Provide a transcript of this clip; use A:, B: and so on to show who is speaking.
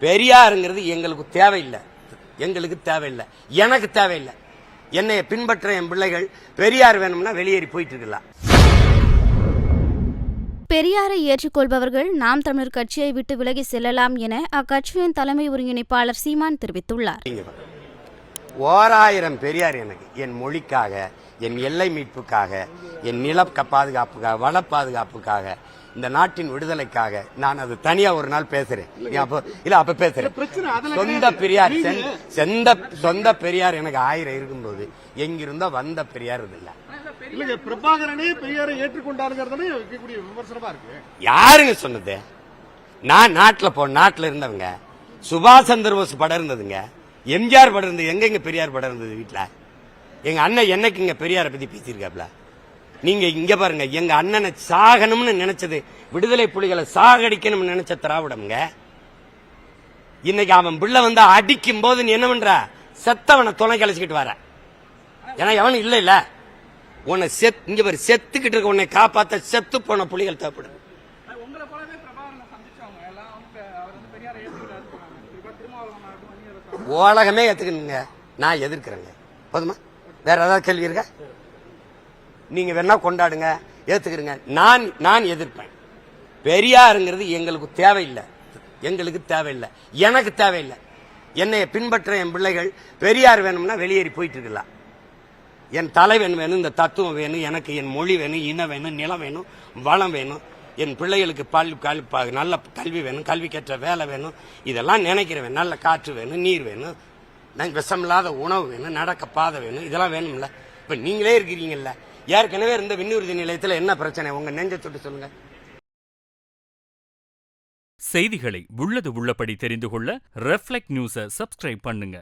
A: பெரியாருங்கிறது எங்களுக்கு தேவையில்லை, எனக்கு தேவையில்லை. என்னை பின்பற்ற என் பிள்ளைகள் பெரியார் வேணும்னா வெளியேறி போயிட்டு இருக்கலாம்.
B: பெரியாரை ஏற்றுக்கொள்பவர்கள் நாம் தமிழர் கட்சியை விட்டு விலகி செல்லலாம் என அக்கட்சியின் தலைமை ஒருங்கிணைப்பாளர் சீமான் தெரிவித்துள்ளார்.
A: 1000 பெரியார் எனக்கு, என் மொழிக்காக, என் எல்லை மீட்புக்காக, என் நில பாதுகாப்புக்காக, வள பாதுகாப்புக்காக, இந்த நாட்டின் விடுதலைக்காக நான் அது தனியா ஒரு நாள் பேசுறேன். அப்ப பேசுறேன். சொந்த பெரியார் எனக்கு 1000 இருக்கும்போது எங்கிருந்தோ வந்த பெரியார் இல்ல.
C: பிரபாகரனே பெரியாரை ஏற்றுக்கொண்டாருங்கிறதே விமர்சனமா இருக்கு.
A: யாருங்க சொன்னது? நான் நாட்டுல இருந்தவங்க. சுபாஷ் சந்திர போஸ் படம் இருந்ததுங்க, எம்ஜிஆர் படம் இருந்தது. எங்க பெரியார் படம் இருந்தது வீட்டுல? எங்க அண்ணன் என்னைக்கு இங்க பெரியாரை பத்தி பேசியிருக்காப்ல? நீங்க இங்க பாருங்க, எங்க அண்ணனை சாகணும்னு நினைச்சது, விடுதலை புலிகளை சாகடிக்கணும்னு நினைச்ச திராவிடம்ங்க. இன்னைக்கு அவன் பிள்ளை வந்து அடிக்கும் போது நீ என்ன பண்ற? செத்தவனை துணை கழிச்சுக்கிட்டு வர. ஏன்னா எவனும் இல்ல உன்னை இங்க பாரு, செத்துக்கிட்டு இருக்க உன்னை காப்பாத்த செத்து போன புலிகள் தேவைப்படும். உலகமே ஏத்துக்கணுங்க, நான் எதிர்க்கிறேங்க. போதுமா? வேற ஏதாவது கேள்வி இருக்கா? நீங்க வேணா கொண்டாடுங்க, ஏத்துக்கிறீங்க. நான் எதிர்ப்பேன். பெரியாருங்கிறது எங்களுக்கு தேவையில்லை, எனக்கு தேவையில்லை. என்னை பின்பற்ற என் பிள்ளைகள் பெரியார் வேணும்னா வெளியேறி போயிட்டு இருக்கலாம். என் தலைவன் வேணும், இந்த தத்துவம் வேணும், எனக்கு என் மொழி வேணும், இனம் வேணும், நிலம் வேணும், வளம் வேணும், என் பிள்ளைகளுக்கு நல்ல கல்வி வேணும், கல்விக்கேற்ற வேலை வேணும், இதெல்லாம் நினைக்கிறவன். நல்ல காற்று வேணும், நீர் வேணும், விஷமில்லாத உணவு வேணும், நடக்க பாதை வேணும், இதெல்லாம் வேணும்ல. இப்ப நீங்களே இருக்கிறீங்கல்ல, ஏற்கனவே இருந்த விண்ணுறுதி நிலையத்தில் என்ன பிரச்சனை? உங்க நெஞ்ச தொட்டு சொல்லுங்க.
D: செய்திகளை உள்ளது உள்ளபடி தெரிந்து கொள்ள ரெஃப்ளெக்ட் நியூஸை சப்ஸ்கிரைப் பண்ணுங்க.